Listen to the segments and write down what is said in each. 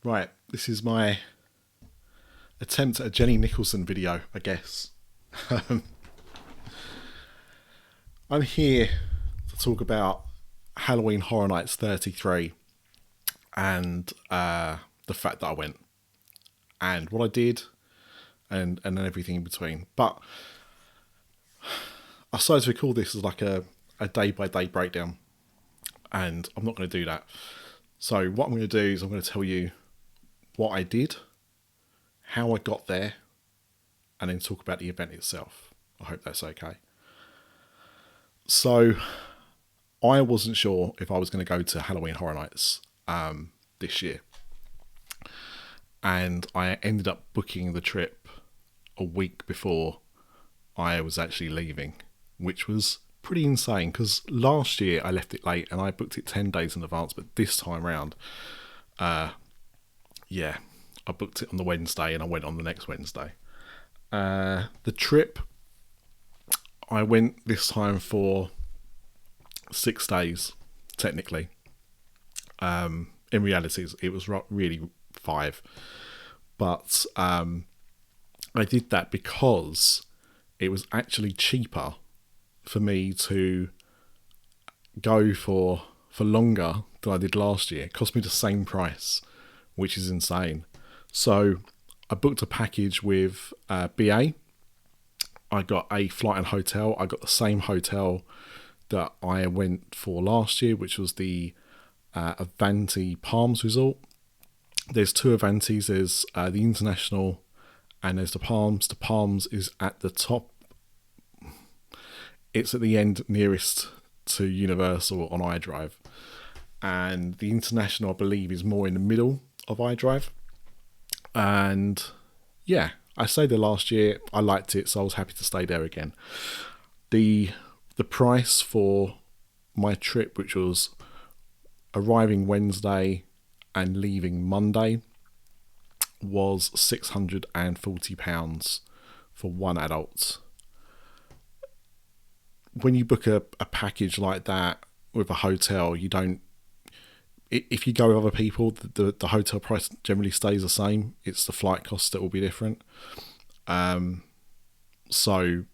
Right, this is my attempt at a Jenny Nicholson video, I guess. I'm here to talk about Halloween Horror Nights 33 and the fact that I went and what I did and then everything in between. But I decided to record this as like a day-by-day breakdown, and I'm not going to do that. So what I'm going to do is I'm going to tell you what I did, how I got there, and then talk about the event itself. I hope that's okay. So I wasn't sure if I was going to go to Halloween Horror Nights this year, and I ended up booking the trip a week before I was actually leaving, which was pretty insane because last year I left it late and I booked it 10 days in advance, but this time round, I booked it on the Wednesday and I went on the next Wednesday. The trip, I went this time for 6 days, technically. In reality, it was really 5. But I did that because it was actually cheaper for me to go for longer than I did last year. It cost me the same price, which is insane. So I booked a package with BA. I got a flight and hotel. I got the same hotel that I went for last year, which was the Avanti Palms Resort. There's 2 Avantis. There's the International and there's the Palms. The Palms is at the top. It's at the end nearest to Universal on iDrive. And the International, I believe, is more in the middle of iDrive. And yeah, I stayed there last year. I liked it, so I was happy to stay there again. The price for my trip, which was arriving Wednesday and leaving Monday, was £640 for one adult. When you book a package like that with a hotel, you don't. If you go with other people, the hotel price generally stays the same. It's the flight costs that will be different. So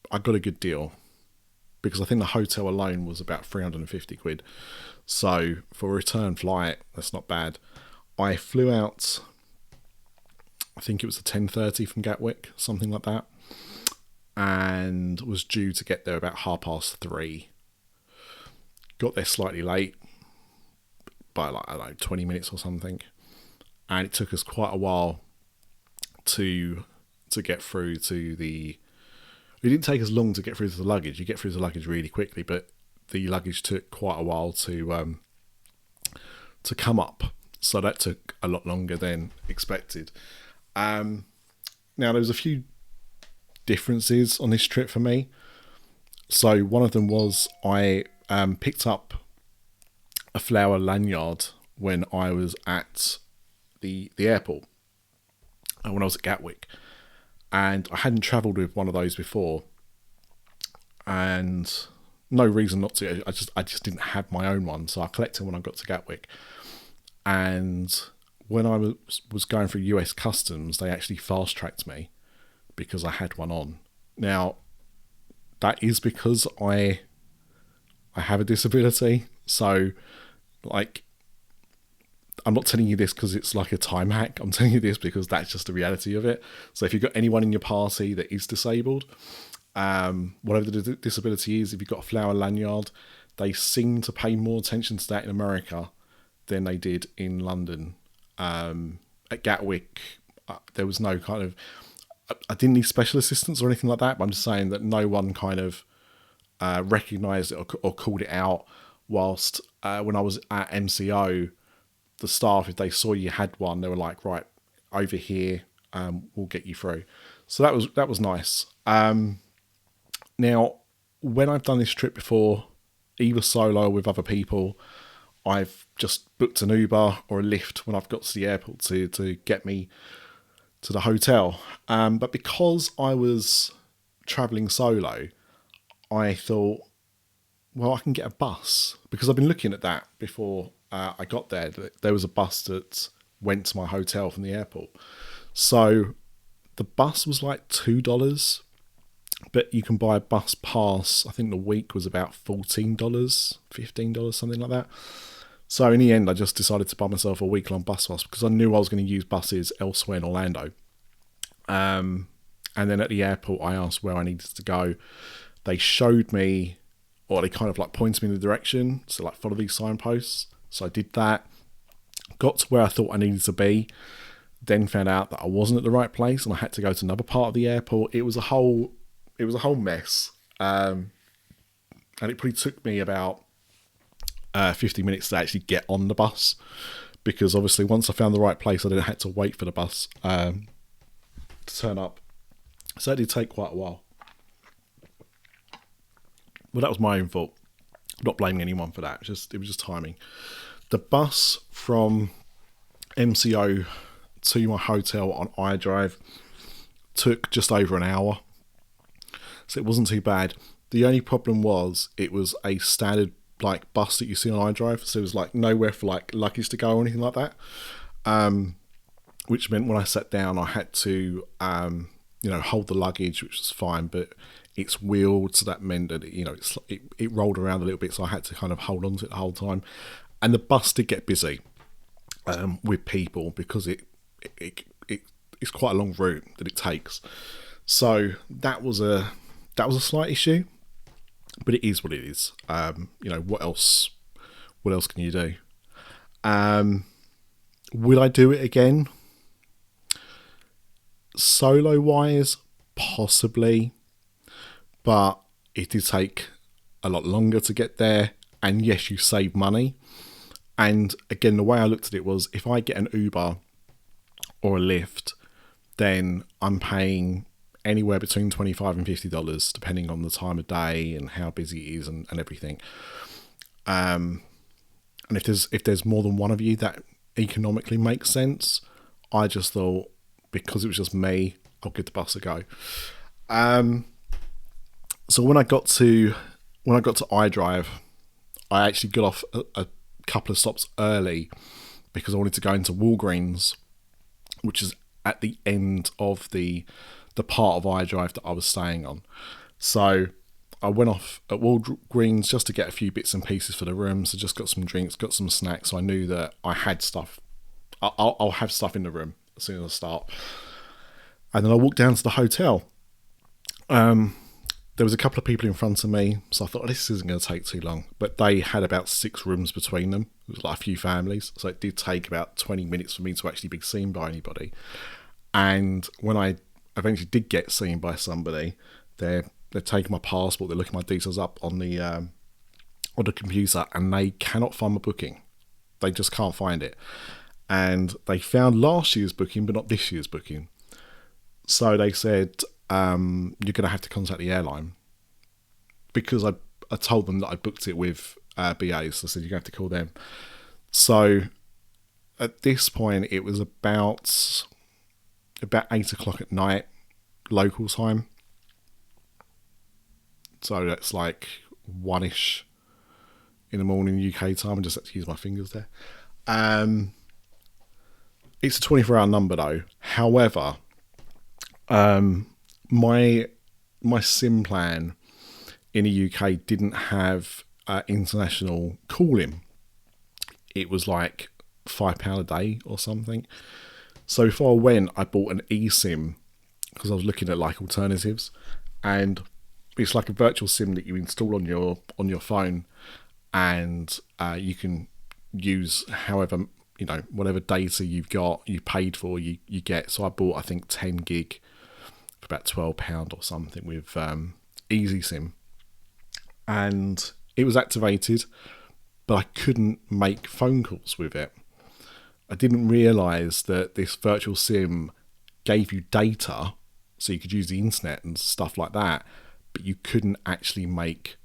I got a good deal because I think the hotel alone was about 350 quid. So for a return flight, that's not bad. I flew out, I think it was a 10:30 from Gatwick, something like that, and was due to get there about 3:30. Got there slightly late by like, I don't know, 20 minutes or something, and it took us quite a while to get through to the. It didn't take as long to get through to the luggage. You get through to the luggage really quickly, but the luggage took quite a while to come up, so that took a lot longer than expected. Now there was a few differences on this trip for me. So one of them was I picked up a flower lanyard when I was at the airport, when I was at Gatwick, and I hadn't travelled with one of those before, and no reason not to. I just didn't have my own one, so I collected when I got to Gatwick. And when I was going through US Customs, they actually fast tracked me because I had one on. Now, that is because I have a disability, so like, I'm not telling you this because it's like a time hack. I'm telling you this because that's just the reality of it. So if you've got anyone in your party that is disabled, whatever the disability is, if you've got a flower lanyard, they seem to pay more attention to that in America than they did in London. At Gatwick, there was no kind of. I didn't need special assistance or anything like that, but I'm just saying that no one kind of recognised it or called it out. Whilst when I was at MCO, the staff, if they saw you had one, they were like, right, over here, we'll get you through. So that was nice. Now, when I've done this trip before, either solo or with other people, I've just booked an Uber or a Lyft when I've got to the airport to get me to the hotel. But because I was travelling solo, I thought, well, I can get a bus, because I've been looking at that before I got there. There was a bus that went to my hotel from the airport. So the bus was like $2, but you can buy a bus pass. I think the week was about $14, $15, something like that. So in the end, I just decided to buy myself a week-long bus pass because I knew I was going to use buses elsewhere in Orlando. And then at the airport, I asked where I needed to go. They showed me, or they kind of like pointed me in the direction. So like follow these signposts. So I did that. Got to where I thought I needed to be. Then found out that I wasn't at the right place and I had to go to another part of the airport. It was a whole mess. And it probably took me about 50 minutes to actually get on the bus, because obviously once I found the right place, I then had to wait for the bus to turn up. So it did take quite a while. Well, that was my own fault. I'm not blaming anyone for that. It was just timing. The bus from MCO to my hotel on iDrive took just over an hour. So it wasn't too bad. The only problem was it was a standard like bus that you see on iDrive. So it was like nowhere for like luggage to go or anything like that. Which meant when I sat down, I had to, hold the luggage, which was fine, but it's wheeled. So that meant that, it rolled around a little bit. So I had to kind of hold on to it the whole time. And the bus did get busy with people because it's quite a long route that it takes. So that was a slight issue, but it is what it is. What else can you do? Would I do it again? Solo wise, possibly, but it did take a lot longer to get there. And yes, you save money. And again, the way I looked at it was, if I get an Uber or a Lyft, then I'm paying anywhere between $25 and $50, depending on the time of day and how busy it is and everything. And if there's more than one of you, that economically makes sense. I just thought, because it was just me, I'll give the bus a go. So when I got to iDrive, I actually got off a couple of stops early because I wanted to go into Walgreens, which is at the end of the part of iDrive that I was staying on. So I went off at Walgreens just to get a few bits and pieces for the room. So just got some drinks, got some snacks. So I knew that I had stuff. I'll have stuff in the room as soon as I start. And then I walked down to the hotel. There was a couple of people in front of me, so I thought, this isn't going to take too long. But they had about 6 rooms between them. It was like a few families. So it did take about 20 minutes for me to actually be seen by anybody. And when I eventually did get seen by somebody, they're taking my passport, they're looking my details up on the computer, and they cannot find my booking. They just can't find it. And they found last year's booking, but not this year's booking. So they said, you're going to have to contact the airline, because I told them that I booked it with BA, so I said, you're going to have to call them. So at this point, it was about 8 o'clock at night, local time. So that's like 1ish in the morning UK time. I just had to use my fingers there. It's a 24-hour number though. However, my SIM plan in the UK didn't have international calling. It was like £5 a day or something. So before I went, I bought an eSIM because I was looking at like alternatives, and it's like a virtual SIM that you install on your phone, and you can use however, whatever data you've paid for, you get. So I bought, I think, 10 gig for about £12 or something with eSIM, and it was activated, but I couldn't make phone calls with it. I didn't realise that this virtual SIM gave you data, so you could use the internet and stuff like that, but you couldn't actually make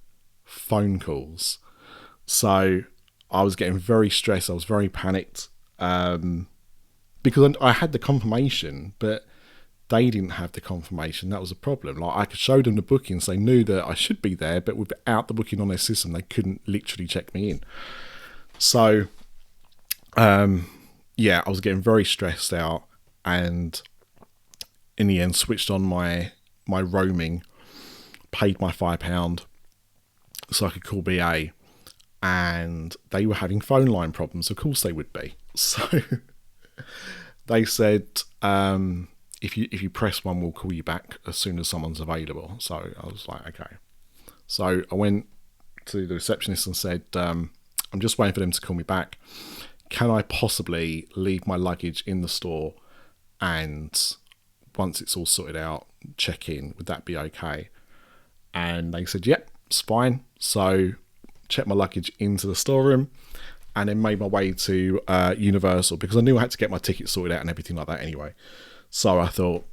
phone calls. So I was getting very stressed. I was very panicked because I had the confirmation, but they didn't have the confirmation. That was a problem. Like, I could show them the bookings. They knew that I should be there, but without the booking on their system, they couldn't literally check me in. So, yeah, I was getting very stressed out, and in the end switched on my roaming, paid my £5 so I could call BA, and they were having phone line problems. Of course they would be. So they said, if you press one, we'll call you back as soon as someone's available. So I was like, okay. So I went to the receptionist and said, I'm just waiting for them to call me back. Can I possibly leave my luggage in the store, and once it's all sorted out, check in? Would that be okay? And they said, yep, it's fine. So checked my luggage into the storeroom, and then made my way to Universal, because I knew I had to get my ticket sorted out and everything like that anyway. So I thought,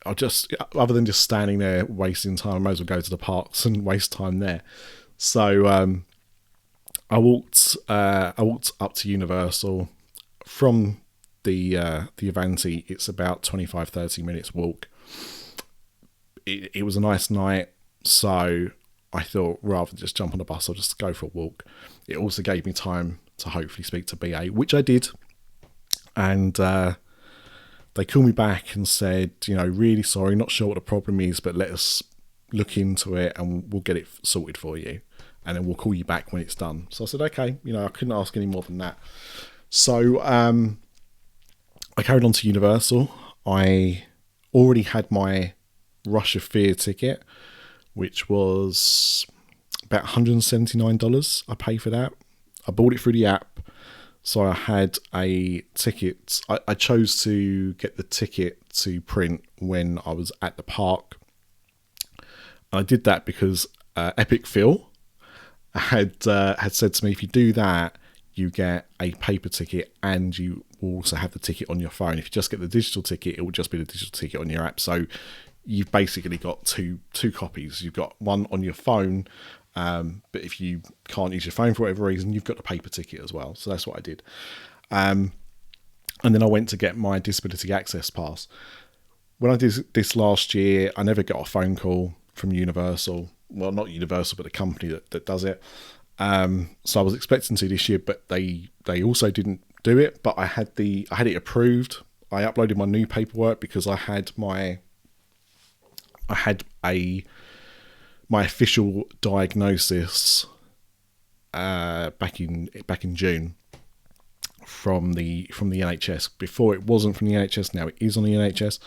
I'll just, other than just standing there wasting time, I might as well go to the parks and waste time there. So I walked up to Universal. From the Avanti, it's about 25-30 minutes walk. It was a nice night, so I thought, rather than just jump on a bus, I'll just go for a walk. It also gave me time to hopefully speak to BA, which I did. And they called me back and said, really sorry, not sure what the problem is, but let us look into it and we'll get it sorted for you. And then we'll call you back when it's done. So I said, okay, I couldn't ask any more than that. So I carried on to Universal. I already had my Rush of Fear ticket, which was about $179. I paid for that. I bought it through the app. So I had a ticket. I chose to get the ticket to print when I was at the park. I did that because Epic Phil had said to me, if you do that, you get a paper ticket and you will also have the ticket on your phone. If you just get the digital ticket, it will just be the digital ticket on your app. So you've basically got two copies. You've got one on your phone, but if you can't use your phone for whatever reason, you've got the paper ticket as well. So that's what I did. And then I went to get my disability access pass. When I did this last year, I never got a phone call from Universal. Well, not Universal, but the company that does it. So I was expecting to this year, but they also didn't do it. But I had it approved. I uploaded my new paperwork because I had my official diagnosis back in June from the NHS. Before it wasn't from the NHS, now it is on the NHS.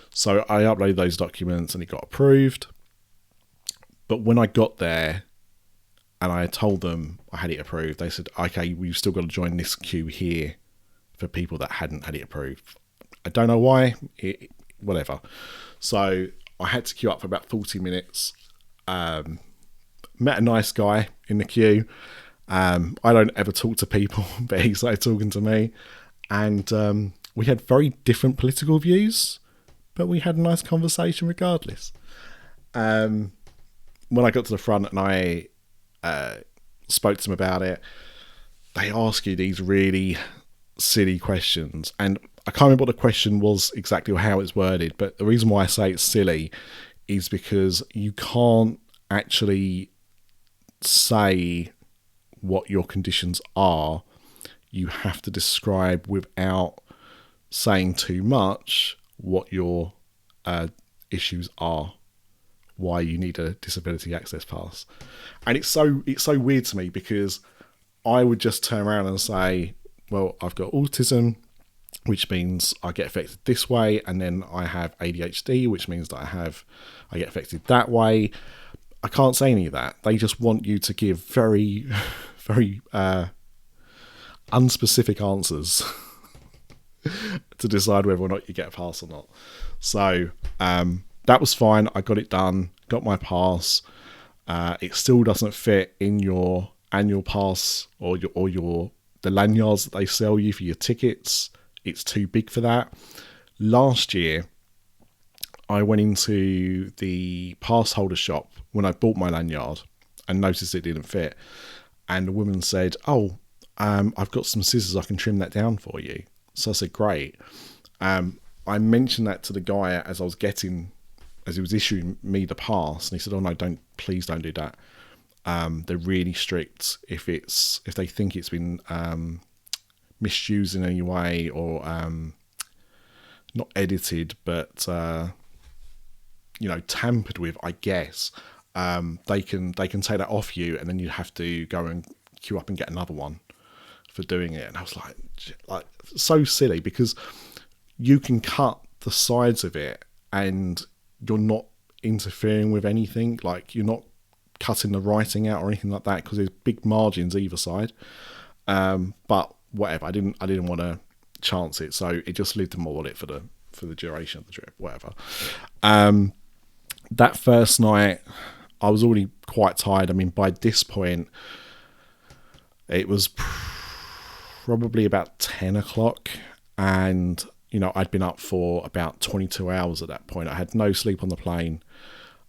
So I uploaded those documents and it got approved. But when I got there and I told them I had it approved, they said, okay, we've still got to join this queue here for people that hadn't had it approved. I don't know why, whatever. So I had to queue up for about 40 minutes. Met a nice guy in the queue. I don't ever talk to people, but he started talking to me. And we had very different political views, but we had a nice conversation regardless. When I got to the front and I spoke to them about it, they ask you these really silly questions. And I can't remember what the question was exactly or how it's worded, but the reason why I say it's silly is because you can't actually say what your conditions are. You have to describe without saying too much what your issues are, why you need a disability access pass. And it's so weird to me because I would just turn around and say, well, I've got autism, which means I get affected this way, and then I have ADHD, which means that I get affected that way. I can't say any of that. They just want you to give very, very unspecific answers to decide whether or not you get a pass or not. So that was fine. I got it done, got my pass. It still doesn't fit in your annual pass or the lanyards that they sell you for your tickets. It's too big for that. Last year, I went into the pass holder shop when I bought my lanyard and noticed it didn't fit. And the woman said, oh, I've got some scissors, I can trim that down for you. So I said, great. I mentioned that to the guy as he was issuing me the pass, and he said, oh no, please don't do that. They're really strict if they think it's been misused in any way or not edited, but tampered with, I guess, they can take that off you, and then you have to go and queue up and get another one for doing it. And I was like so silly, because you can cut the sides of it and you're not interfering with anything. Like, you're not cutting the writing out or anything like that, because there's big margins either side. But whatever, I didn't want to chance it, so it just lived in my wallet for the duration of the trip. Whatever. That first night, I was already quite tired. I mean, by this point, it was probably about 10 o'clock, and I'd been up for about 22 hours at that point. I had no sleep on the plane.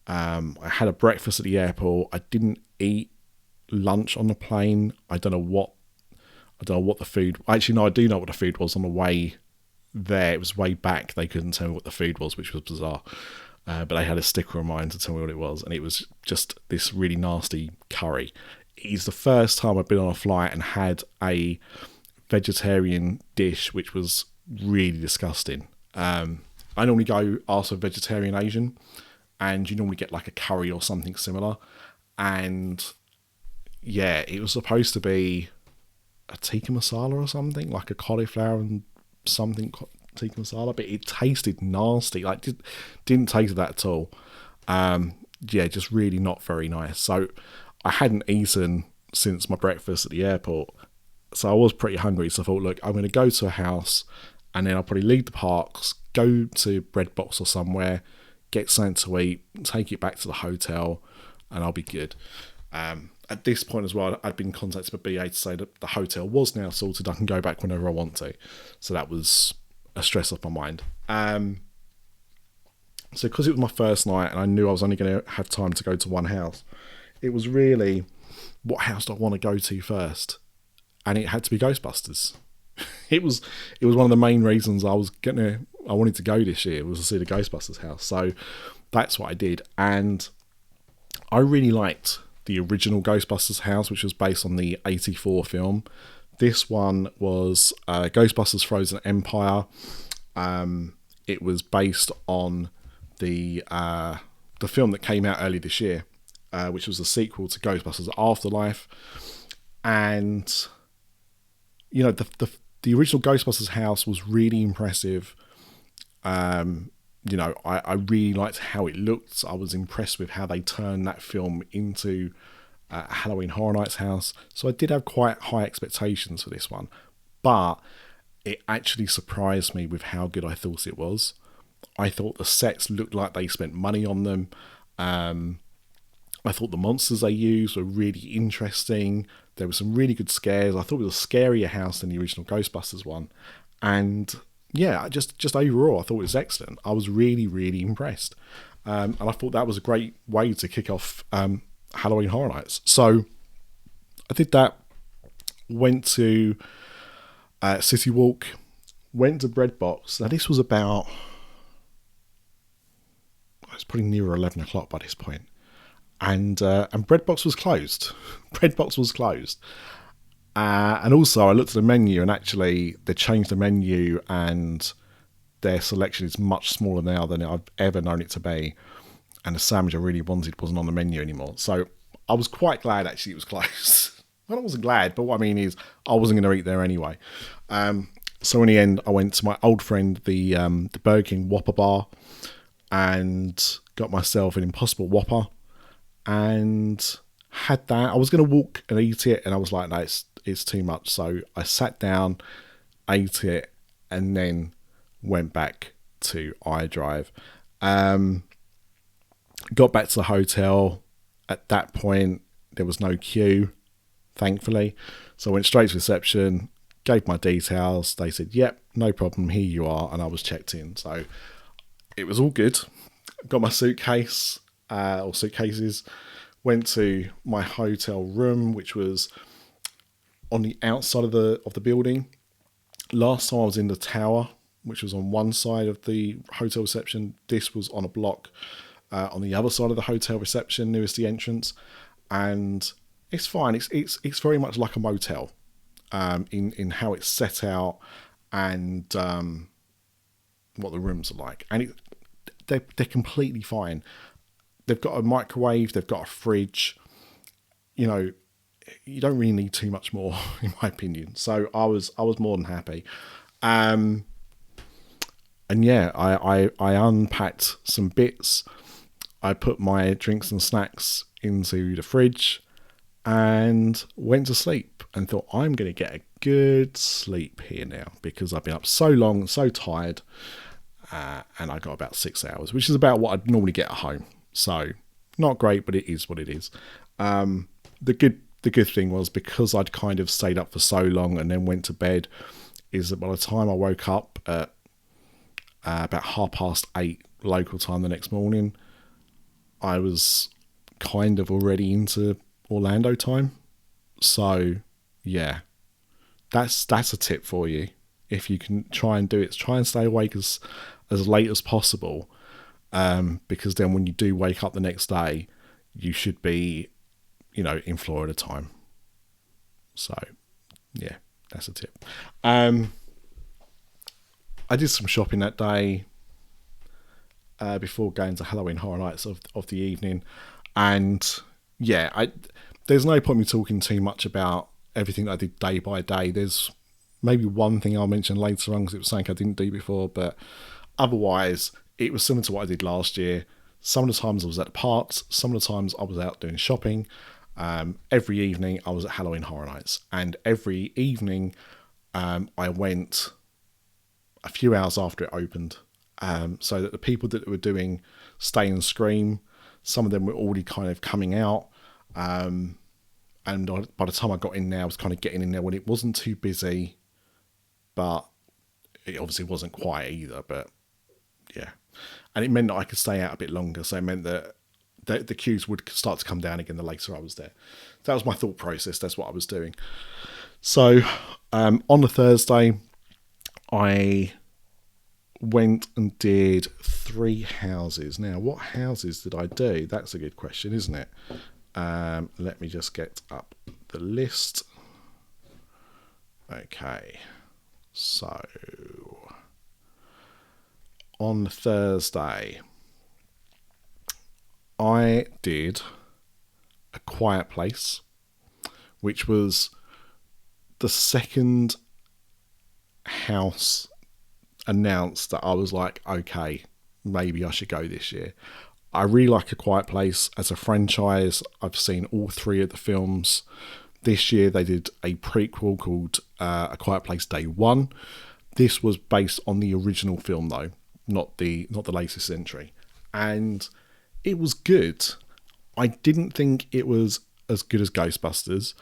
I had a breakfast at the airport. I didn't eat lunch on the plane. I don't know what the food... Actually, no, I do know what the food was on the way there. It was way back. They couldn't tell me what the food was, which was bizarre. But they had a sticker on mine to tell me what it was. And it was just this really nasty curry. It's the first time I've been on a flight and had a vegetarian dish, which was really disgusting. I normally go ask for vegetarian Asian, and you normally get like a curry or something similar. And yeah, it was supposed to be a tikka masala or something, like a cauliflower and something tikka masala, but it tasted nasty. Like, didn't taste that at all. Just really not very nice. So I hadn't eaten since my breakfast at the airport, so I was pretty hungry. So I thought, look, I'm going to go to a house, and then I'll probably leave the parks, go to Breadbox or somewhere, get something to eat, take it back to the hotel, and I'll be good. At this point as well, I'd been contacted by BA to say that the hotel was now sorted. I can go back whenever I want to. So that was a stress off my mind. So because it was my first night and I knew I was only going to have time to go to one house, it was really, what house do I want to go to first? And it had to be Ghostbusters. It was one of the main reasons I wanted to go this year, was to see the Ghostbusters house. So that's what I did. And I really liked the original Ghostbusters house, which was based on the 1984 film. This one was Ghostbusters Frozen Empire. It was based on the film that came out early this year, which was a sequel to Ghostbusters Afterlife. And the original Ghostbusters house was really impressive. I really liked how it looked. I was impressed with how they turned that film into Halloween Horror Nights house. So I did have quite high expectations for this one, but it actually surprised me with how good I thought it was. I thought the sets looked like they spent money on them. I thought the monsters they used were really interesting. There were some really good scares. I thought it was a scarier house than the original Ghostbusters one. And yeah, just overall, I thought it was excellent. I was really, really impressed. And I thought that was a great way to kick off Halloween Horror Nights. So I did that, went to City Walk, went to Breadbox. Now this was about, it was probably near 11 o'clock by this point. And Breadbox was closed. Breadbox was closed. And also I looked at the menu, and actually they changed the menu, and their selection is much smaller now than I've ever known it to be. And the sandwich I really wanted wasn't on the menu anymore. So I was quite glad actually it was closed. Well, I wasn't glad, but what I mean is I wasn't going to eat there anyway. So in the end, I went to my old friend, the Burger King Whopper bar, and got myself an Impossible Whopper, and had that. I was going to walk and eat it, and I was like, no, it's too much. So I sat down, ate it, and then went back to iDrive. Got back to the hotel. At that point, there was no queue, thankfully. So I went straight to reception, gave my details. They said, yep, no problem, here you are. And I was checked in. So it was all good. Got my suitcase, or suitcases. Went to my hotel room, which was on the outside of the building. Last time I was in the tower, which was on one side of the hotel reception. This was on a block on the other side of the hotel reception, nearest the entrance. And it's fine. It's very much like a motel. in how it's set out and what the rooms are like. And they're completely fine. They've got a microwave, they've got a fridge. You know, you don't really need too much more, in my opinion. So I was more than happy. And yeah, I unpacked some bits. I put my drinks and snacks into the fridge and went to sleep and thought, I'm going to get a good sleep here now because I've been up so long, so tired, and I got about 6 hours, which is about what I'd normally get at home. So not great, but it is what it is. The good thing was, because I'd kind of stayed up for so long and then went to bed, is that by the time I woke up at about 8:30 local time the next morning, I was kind of already into Orlando time. So yeah, that's a tip for you. If you can try and do it, try and stay awake as late as possible, because then when you do wake up the next day, you should be, in Florida time. So yeah, that's a tip. I did some shopping that day before going to Halloween Horror Nights of the evening, and yeah, there's no point me talking too much about everything that I did day by day. There's maybe one thing I'll mention later on because it was something I didn't do before, but otherwise it was similar to what I did last year. Some of the times I was at the parks, some of the times I was out doing shopping. Every evening I was at Halloween Horror Nights, and every evening I went a few hours after it opened, so that the people that were doing Stay and Scream, some of them were already kind of coming out, and by the time I got in there, I was kind of getting in there when it wasn't too busy, but it obviously wasn't quiet either. But yeah, and it meant that I could stay out a bit longer, so it meant that the queues would start to come down again the later I was there. That was my thought process. That's what I was doing. So on the Thursday, I went and did 3 houses. Now, what houses did I do? That's a good question, isn't it? Let me just get up the list. Okay, so on Thursday, I did A Quiet Place, which was the second house announced that I was like, okay, maybe I should go this year. I really like A Quiet Place as a franchise. I've seen all 3 of the films. This year they did a prequel called A Quiet Place Day One. This was based on the original film though, not the latest entry, and it was good. I didn't think it was as good as Ghostbusters.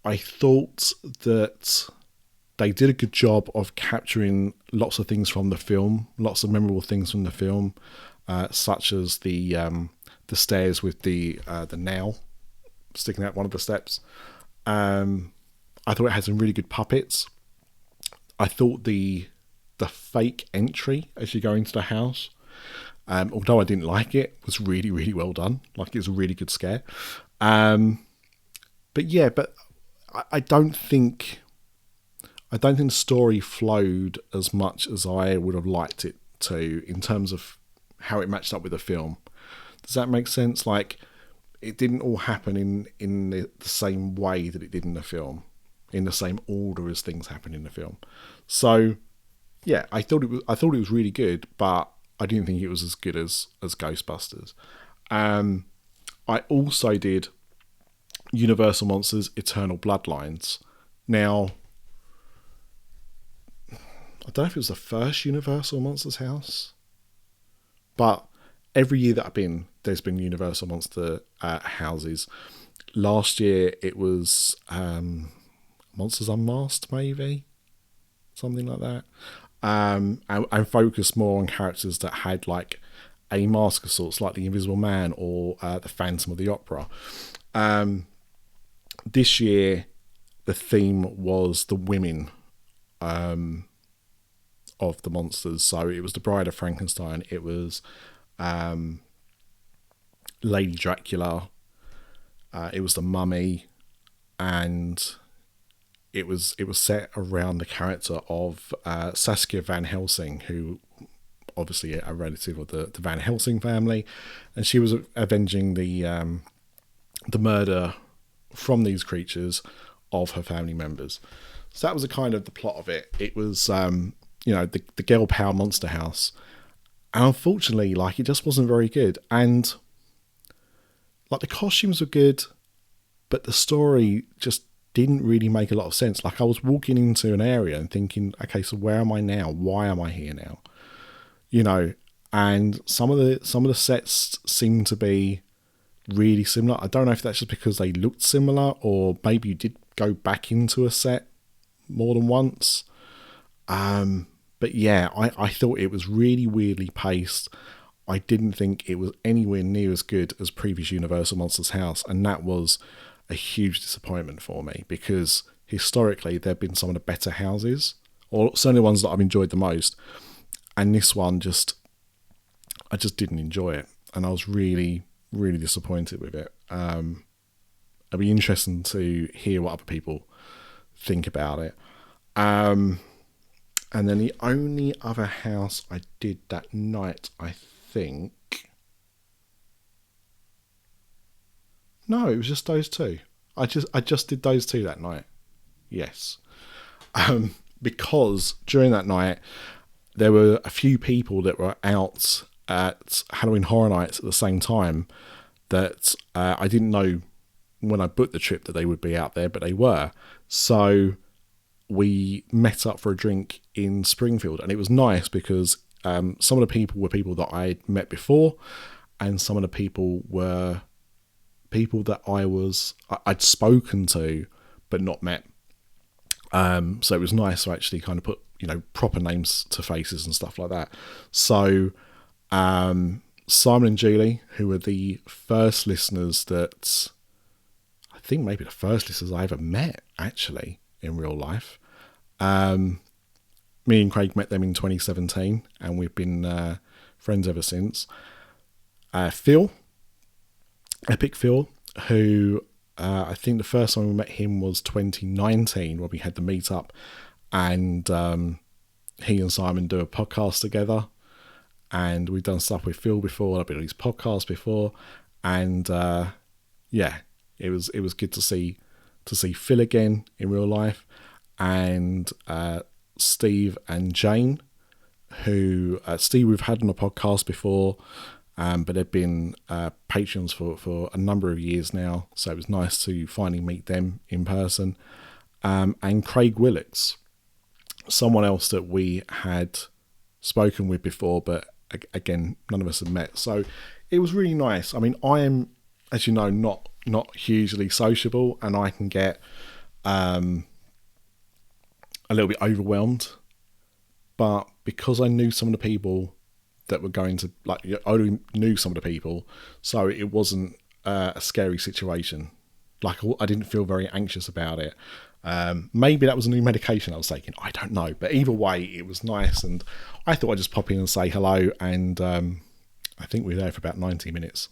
I thought that they did a good job of capturing lots of things from the film, lots of memorable things from the film, such as the stairs with the nail sticking out one of the steps. I thought it had some really good puppets. I thought the fake entry as you go into the house, although I didn't like it, was really, really well done. Like, it was a really good scare. But I don't think the story flowed as much as I would have liked it to, in terms of how it matched up with the film. Does that make sense? Like, it didn't all happen in the same way that it did in the film, in the same order as things happened in the film. So yeah, I thought it was really good, but I didn't think it was as good as Ghostbusters. I also did Universal Monsters Eternal Bloodlines. Now, I don't know if it was the first Universal Monsters house, but every year that I've been, there's been Universal Monster houses. Last year it was Monsters Unmasked, maybe? Something like that. And focused more on characters that had like a mask of sorts, like the Invisible Man or the Phantom of the Opera. This year, the theme was the women of the monsters. So it was the Bride of Frankenstein. It was Lady Dracula. It was the Mummy, and it was set around the character of Saskia Van Helsing, who obviously a relative of the Van Helsing family, and she was avenging the murder from these creatures of her family members. So that was a kind of the plot of it. It was the girl power monster house, and unfortunately, like, it just wasn't very good. And like, the costumes were good, but the story just didn't really make a lot of sense. Like, I was walking into an area and thinking, okay, so where am I now? Why am I here now? And some of the sets seemed to be really similar. I don't know if that's just because they looked similar, or maybe you did go back into a set more than once. But yeah, I thought it was really weirdly paced. I didn't think it was anywhere near as good as previous Universal Monsters House, and that was a huge disappointment for me, because historically they've been some of the better houses, or certainly ones that I've enjoyed the most. And this one I just didn't enjoy it, and I was really, really disappointed with it. It'll be interesting to hear what other people think about it. And then the only other house I did that night, I think... No, it was just those two. I just did those two that night. Yes. Because during that night, there were a few people that were out at Halloween Horror Nights at the same time that I didn't know when I booked the trip that they would be out there, but they were. So we met up for a drink in Springfield, and it was nice because some of the people were people that I'd met before, and some of the people were people that I'd spoken to but not met. So it was nice to actually kind of put, proper names to faces and stuff like that. So Simon and Julie, who were the first listeners that, I think maybe the first listeners I ever met actually in real life. Me and Craig met them in 2017, and we've been friends ever since. Phil, Epic Phil, who I think the first time we met him was 2019 when we had the meetup, and he and Simon do a podcast together, and we've done stuff with Phil before. I've been on his podcast before, and it was good to see Phil again in real life, and Steve and Jane, who Steve we've had on a podcast before. But they've been patrons for a number of years now, so it was nice to finally meet them in person. And Craig Willits, someone else that we had spoken with before, but again, none of us had met. So it was really nice. I mean, I am, as you know, not hugely sociable, and I can get a little bit overwhelmed. But because I knew some of the people that were going to, I already knew some of the people, so it wasn't a scary situation. Like, I didn't feel very anxious about it. Maybe that was a new medication I was taking, I don't know, but either way it was nice, and I thought I'd just pop in and say hello. And I think we were there for about 90 minutes.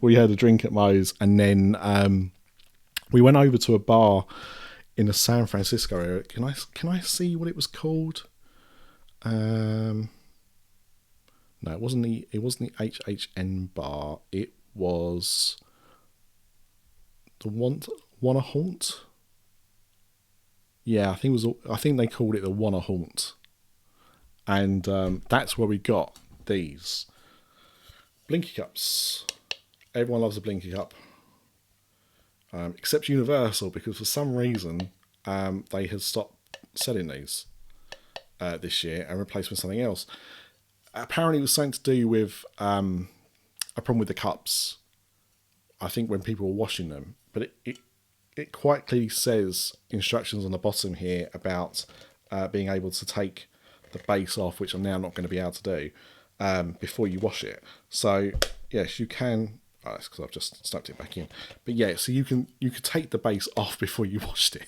We had a drink at Moe's, and then we went over to a bar in the San Francisco area. Can I see what it was called? No, it wasn't the HHN bar. It was the Wanna Haunt. Yeah, I think they called it the Wanna Haunt, and that's where we got these Blinky cups. Everyone loves a Blinky cup, except Universal, because for some reason they had stopped selling these this year and replaced with something else. Apparently it was something to do with a problem with the cups, I think, when people were washing them. But it quite clearly says instructions on the bottom here about being able to take the base off, which I'm now not going to be able to do before you wash it. So yes, you can. Oh, that's because I've just stuck it back in. But yeah, so you could take the base off before you washed it,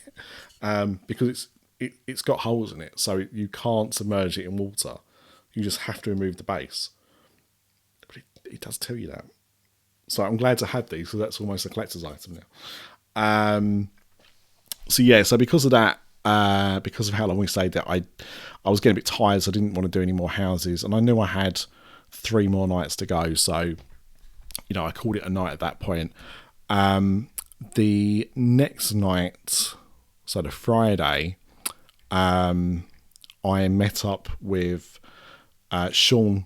because it's got holes in it, so you can't submerge it in water. You just have to remove the base. But it does tell you that. So I'm glad to have these, because that's almost a collector's item now. So because of that, because of how long we stayed there, I was getting a bit tired, so I didn't want to do any more houses, and I knew I had 3 more nights to go, so I called it a night at that point. The next night, so the Friday, I met up with Sean,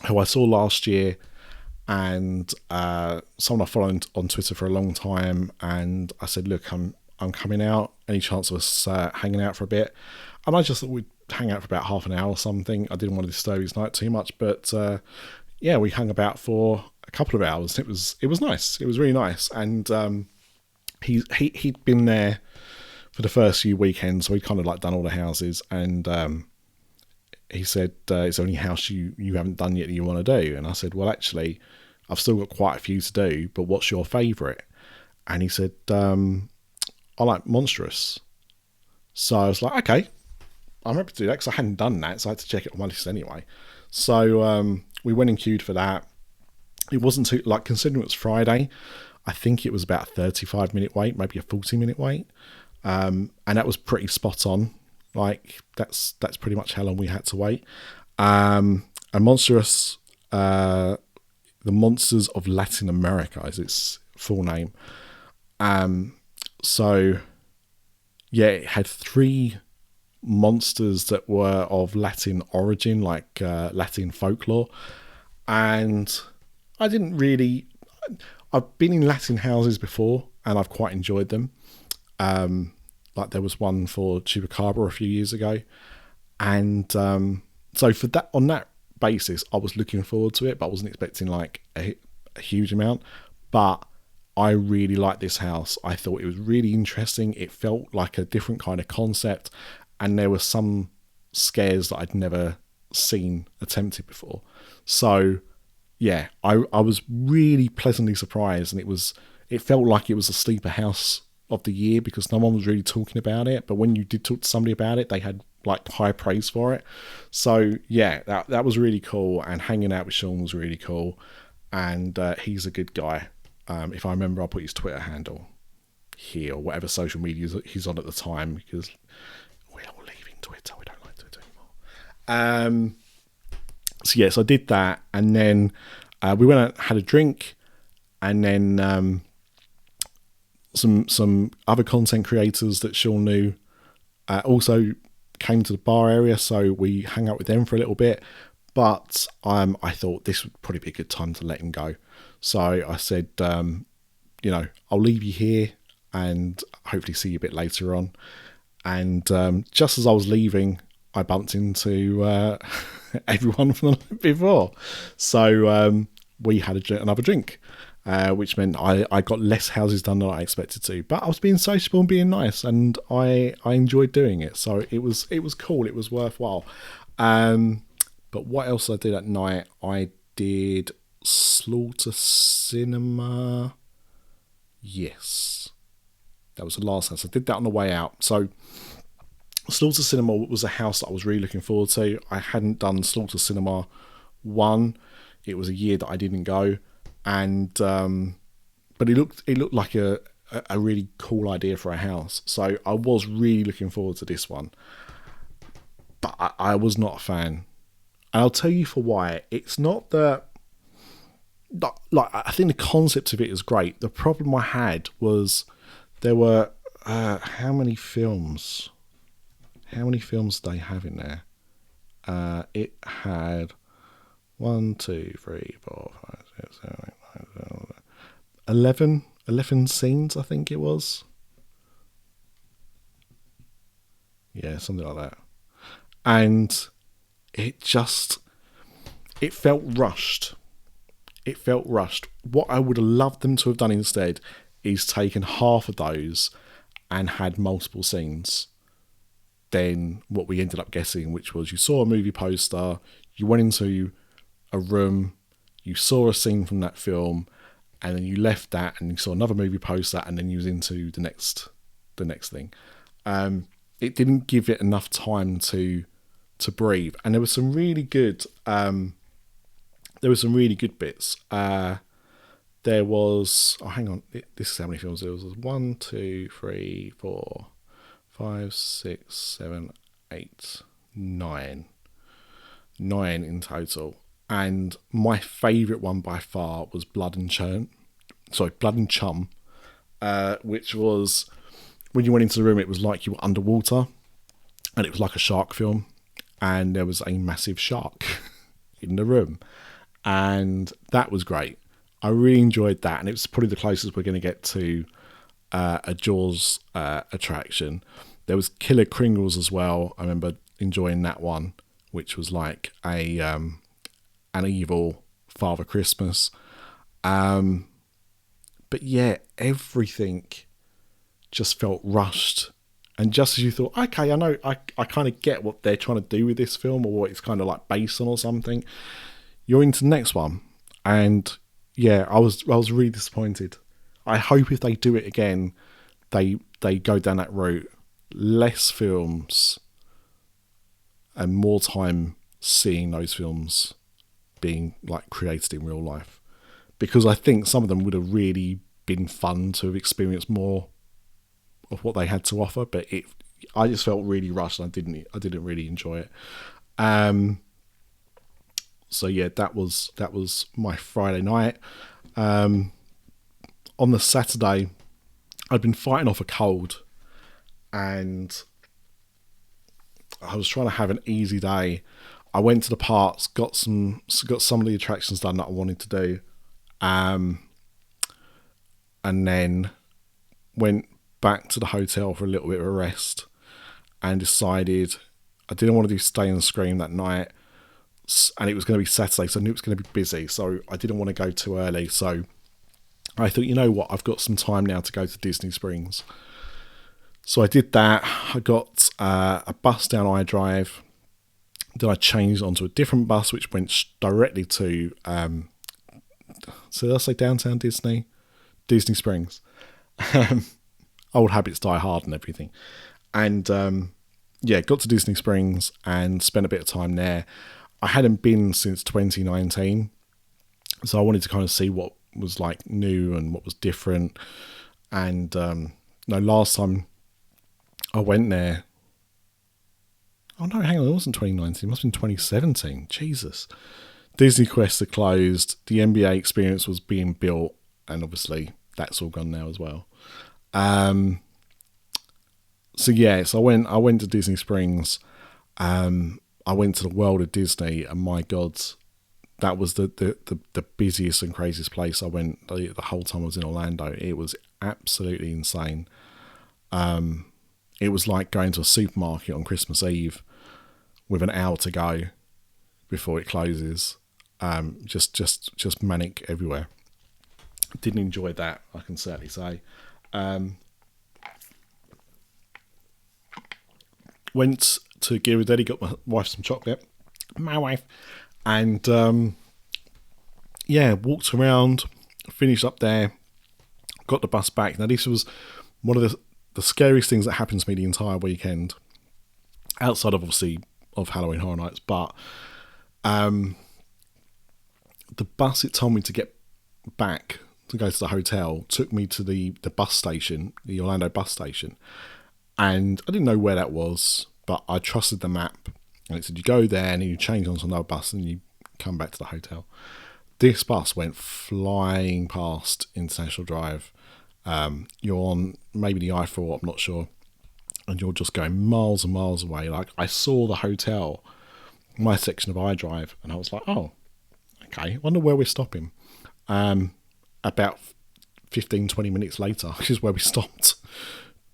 who I saw last year, and someone I followed on Twitter for a long time, and I said, look, I'm coming out, any chance of us hanging out for a bit? And I just thought we'd hang out for about half an hour or something. I didn't want to disturb his night too much, but we hung about for a couple of hours. It was nice. It was really nice, and he'd been there for the first few weekends, so we'd kind of like done all the houses, and he said, is there any house you haven't done yet that you want to do? And I said, well, actually, I've still got quite a few to do, but what's your favourite? And he said, I like Monstrous. So I was like, okay, I'm happy to do that, because I hadn't done that, so I had to check it on my list anyway. So we went and queued for that. It wasn't too, like, considering it was Friday, I think it was about a 35-minute wait, maybe a 40-minute wait. And that was pretty spot on. Like, that's pretty much how long we had to wait. And Monstrous, the Monsters of Latin America is its full name. So yeah, it had 3 monsters that were of Latin origin, like Latin folklore. And I didn't really... I've been in Latin houses before, and I've quite enjoyed them. Like there was one for Chupacabra a few years ago. And so for that, on that basis, I was looking forward to it, but I wasn't expecting like a huge amount. But I really liked this house. I thought it was really interesting. It felt like a different kind of concept, and there were some scares that I'd never seen attempted before. So yeah, I was really pleasantly surprised, and it felt like it was a sleeper house of the year, because no one was really talking about it, but when you did talk to somebody about it, they had like high praise for it. So yeah, that was really cool, and hanging out with Sean was really cool, and he's a good guy. If I remember, I'll put his Twitter handle here, or whatever social media he's on at the time, because we're all leaving Twitter. We don't like Twitter anymore. So I did that, and then we went out, had a drink, and then some other content creators that Sean knew also came to the bar area, so we hung out with them for a little bit. But I thought this would probably be a good time to let him go. So I said, I'll leave you here and hopefully see you a bit later on. And just as I was leaving, I bumped into everyone from the night before. So we had another drink, which meant I got less houses done than I expected to. But I was being sociable and being nice, and I enjoyed doing it. So it was cool. It was worthwhile. But what else I did at night? I did Slaughter Cinema. Yes. That was the last house. I did that on the way out. So Slaughter Cinema was a house that I was really looking forward to. I hadn't done Slaughter Cinema 1. It was a year that I didn't go. And but it looked like a really cool idea for a house. So I was really looking forward to this one. But I was not a fan. And I'll tell you for why. It's not that... Like, I think the concept of it is great. The problem I had was there were... how many films? How many films did they have in there? It had 1, 2, 3, 4, 5, 6, 7, 8, 9, 10, 11 scenes, I think it was. Yeah, something like that. And it felt rushed. It felt rushed. What I would have loved them to have done instead is taken half of those and had multiple scenes. Then what we ended up getting, which was you saw a movie poster, you went into a room, you saw a scene from that film, and then you left that and you saw another movie poster, and then you was into the next thing. It didn't give it enough time to breathe, and there were some really good bits. there was, oh, hang on, this is how many films there was. 1, 2, 3, 4, 5, 6, 7, 8, 9. 9 in total. And my favourite one by far was Blood and Chum, which was, when you went into the room, it was like you were underwater, and it was like a shark film, and there was a massive shark in the room, and that was great. I really enjoyed that, and it was probably the closest we're going to get to a Jaws attraction. There was Killer Kringles as well. I remember enjoying that one, which was like an evil Father Christmas. But yeah, everything just felt rushed. And just as you thought, okay, I know, I kind of get what they're trying to do with this film, or what it's kind of like based on or something, you're into the next one. And yeah, I was really disappointed. I hope if they do it again, they go down that route. Less films and more time seeing those films being like created in real life, because I think some of them would have really been fun to have experienced more of what they had to offer. But I just felt really rushed, and I didn't really enjoy it. So yeah, that was my Friday night. On the Saturday, I'd been fighting off a cold, and I was trying to have an easy day. I went to the parks, got some of the attractions done that I wanted to do, and then went back to the hotel for a little bit of a rest, and decided I didn't want to do Stay and Scream that night, and it was going to be Saturday, so I knew it was going to be busy, so I didn't want to go too early. So I thought, you know what, I've got some time now to go to Disney Springs. So I did that. I got a bus down iDrive. Then I changed onto a different bus, which went directly to, so did I say Downtown Disney? Disney Springs. Old habits die hard and everything. And yeah, got to Disney Springs and spent a bit of time there. I hadn't been since 2019, so I wanted to kind of see what was like new and what was different. And no, last time I went there, oh no, hang on, it wasn't 2019, it must have been 2017. Jesus. Disney Quest had closed, the NBA experience was being built, and obviously that's all gone now as well. So yeah, so I went to Disney Springs. I went to the World of Disney, and my God, that was the busiest and craziest place I went the whole time I was in Orlando. It was absolutely insane. It was like going to a supermarket on Christmas Eve with an hour to go before it closes. Just manic everywhere. Didn't enjoy that, I can certainly say. Went to Ghirardelli, Daddy, got my wife some chocolate. My wife. And yeah, walked around, finished up there, got the bus back. Now this was one of the scariest things that happened to me the entire weekend, outside of obviously of Halloween Horror Nights, but the bus it told me to get back to go to the hotel took me to the bus station, the Orlando bus station, and I didn't know where that was, but I trusted the map, and it said you go there and you change onto another bus and you come back to the hotel. This bus went flying past International Drive. You're on maybe the I-4, I'm not sure, and you're just going miles and miles away. Like, I saw the hotel, my section of iDrive, and I was like, oh, okay, I wonder where we're stopping. About 15-20 minutes later, which is where we stopped,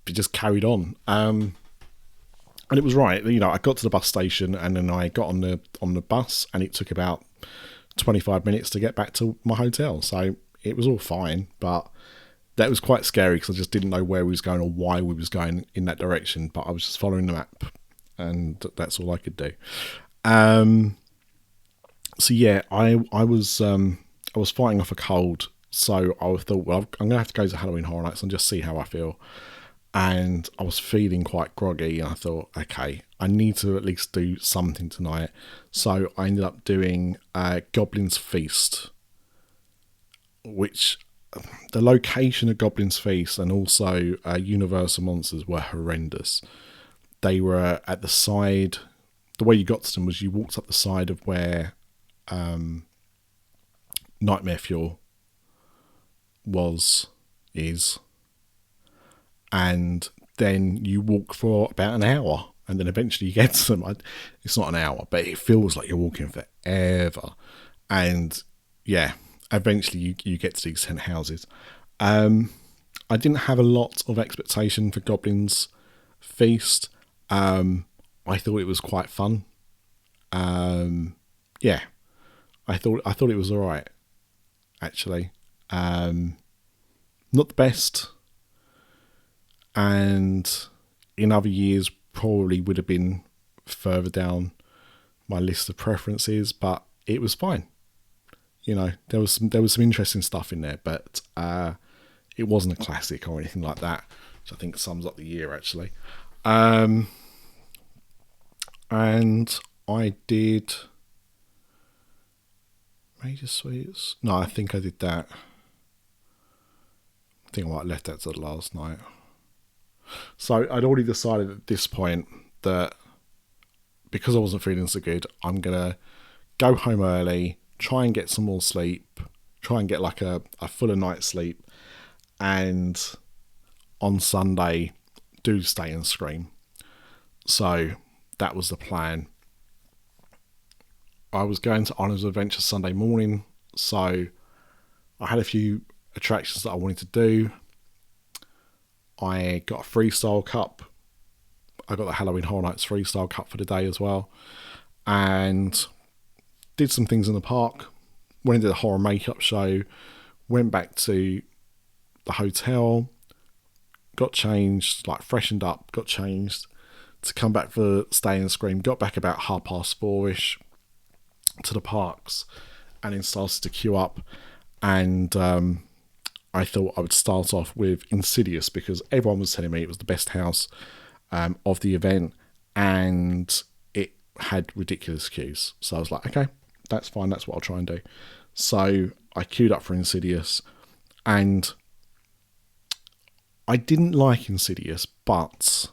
we just carried on. And it was right, you know, I got to the bus station and then I got on the bus, and it took about 25 minutes to get back to my hotel. So it was all fine, but that was quite scary because I just didn't know where we was going or why we was going in that direction, but I was just following the map, and that's all I could do. So yeah, I was fighting off a cold, so I thought, well, I'm gonna have to go to Halloween Horror Nights and just see how I feel. And I was feeling quite groggy, and I thought, okay, I need to at least do something tonight. So I ended up doing Goblin's Feast, which the location of Goblin's Feast and also Universal Monsters were horrendous. They were at the side. The way you got to them was you walked up the side of where Nightmare Fuel is, and then you walk for about an hour, and then eventually you get to them. It's not an hour, but it feels like you're walking forever. And yeah, eventually you get to these tent houses. I didn't have a lot of expectation for Goblin's Feast. I thought it was quite fun. Yeah, I thought it was all right, actually. Not the best, and in other years probably would have been further down my list of preferences, but it was fine. You know, there was some interesting stuff in there, but it wasn't a classic or anything like that, which I think sums up the year, actually. And I did Major Sweets. No, I think I did that. I think I might have left that to the last night. So I'd already decided at this point that because I wasn't feeling so good, I'm going to go home early, try and get some more sleep, try and get like a fuller night's sleep, and on Sunday do Stay and Scream. So that was the plan. I was going to Honours Adventure Sunday morning, so I had a few attractions that I wanted to do. I got a freestyle cup. I got the Halloween Horror Nights freestyle cup for the day as well, and did some things in the park. Went into the horror makeup show, went back to the hotel, got changed, like freshened up, got changed to come back for Stay and Scream. Got back about 4:30ish to the parks, and then started to queue up. And I thought I would start off with Insidious because everyone was telling me it was the best house of the event, and it had ridiculous queues. So I was like, okay, that's fine. That's what I'll try and do. So I queued up for Insidious, and I didn't like Insidious, but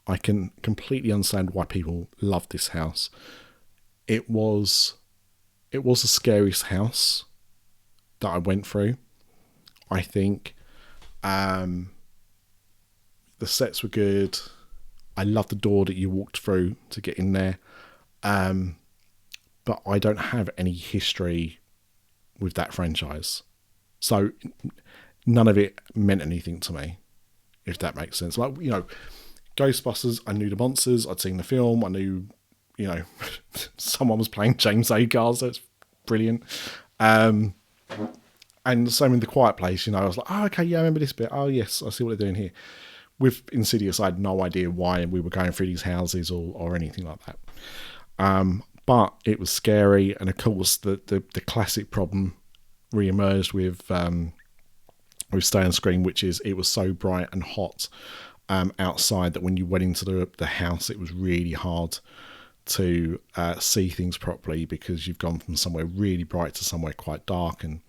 I can completely understand why people love this house. It was the scariest house that I went through. I think the sets were good. I loved the door that you walked through to get in there. But I don't have any history with that franchise. So none of it meant anything to me, if that makes sense. Like, you know, Ghostbusters, I knew the monsters, I'd seen the film, I knew, you know, someone was playing James Agar, so it's brilliant. And the same in The Quiet Place, you know, I was like, oh, okay, yeah, I remember this bit. Oh, yes, I see what they're doing here. With Insidious, I had no idea why we were going through these houses or anything like that. But it was scary, and of course, the classic problem re-emerged with Stay and Scream, which is it was so bright and hot outside that when you went into the house, it was really hard to see things properly because you've gone from somewhere really bright to somewhere quite dark. And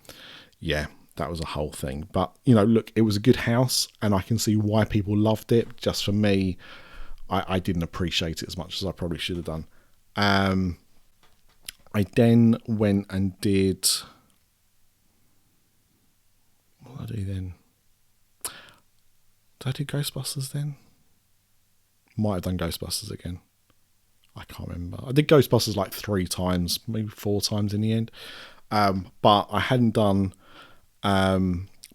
yeah, that was a whole thing. But, you know, look, it was a good house, and I can see why people loved it. Just for me, I didn't appreciate it as much as I probably should have done. I then went and did... What did I do then? Did I do Ghostbusters then? Might have done Ghostbusters again. I can't remember. I did Ghostbusters like 3 times, maybe 4 times in the end. But I hadn't done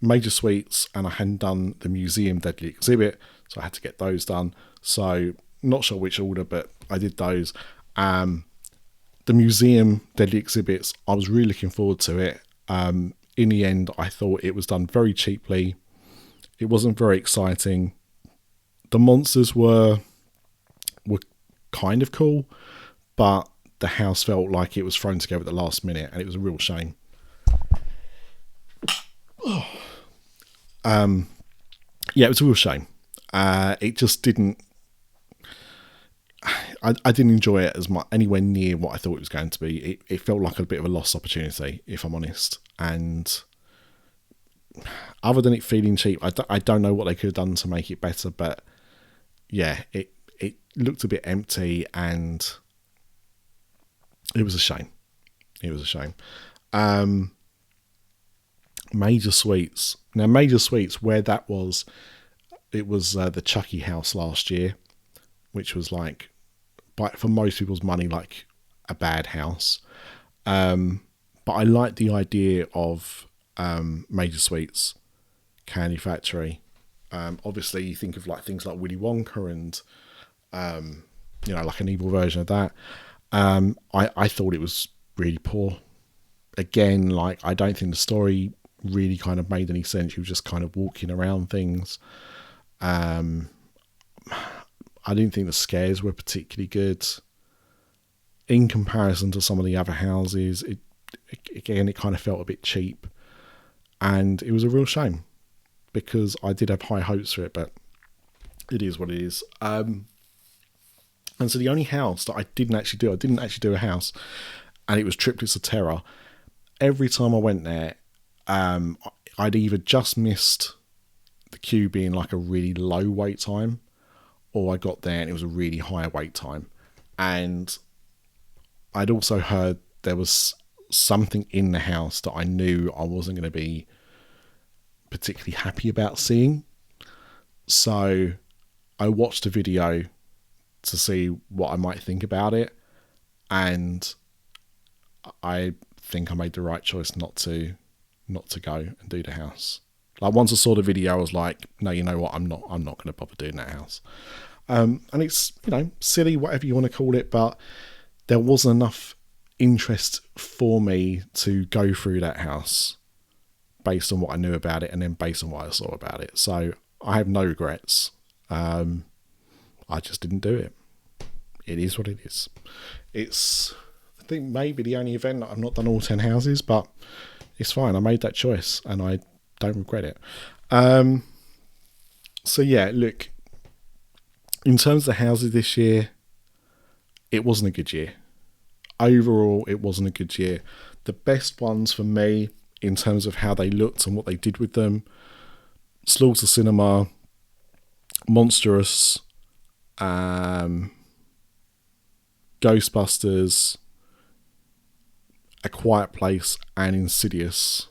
Major Suites, and I hadn't done the Museum Deadly Exhibit, so I had to get those done. So not sure which order, but I did those. The Museum Deadly Exhibits, I was really looking forward to it. In the end, I thought it was done very cheaply. It wasn't very exciting. The monsters were kind of cool, but the house felt like it was thrown together at the last minute, and it was a real shame. Yeah, it was a real shame. It just didn't... I didn't enjoy it as much, anywhere near what I thought it was going to be. It felt like a bit of a lost opportunity, if I'm honest. And other than it feeling cheap, I don't know what they could have done to make it better. But yeah, it looked a bit empty, and it was a shame. It was a shame. Major Sweets. Now, Major Sweets, where that was, it was the Chucky house last year, which was like, for most people's money, like a bad house. But I like the idea of Major Sweets Candy Factory. Obviously, you think of like things like Willy Wonka and like an evil version of that. I thought it was really poor. Again, like, I don't think the story really kind of made any sense. You were just kind of walking around things. I didn't think the scares were particularly good in comparison to some of the other houses. It kind of felt a bit cheap, and it was a real shame because I did have high hopes for it, but it is what it is. And so the only house that I didn't actually do a house, and it was Triplets of Terror. Every time I went there, I'd either just missed the queue being like a really low wait time, or I got there and it was a really high wait time. And I'd also heard there was something in the house that I knew I wasn't going to be particularly happy about seeing. So I watched a video to see what I might think about it, and I think I made the right choice not to go and do the house. Like, once I saw the video, I was like, no, you know what, I'm not going to bother doing that house. And it's, silly, whatever you want to call it, but there wasn't enough interest for me to go through that house based on what I knew about it and then based on what I saw about it. So I have no regrets. I just didn't do it. It is what it is. It's, I think, maybe the only event that I've not done all 10 houses, but it's fine. I made that choice and I don't regret it. So yeah, look, in terms of the houses this year, it wasn't a good year. Overall, it wasn't a good year. The best ones for me, in terms of how they looked and what they did with them: Slaughter Cinema, Monstrous, Ghostbusters, A Quiet Place, and Insidious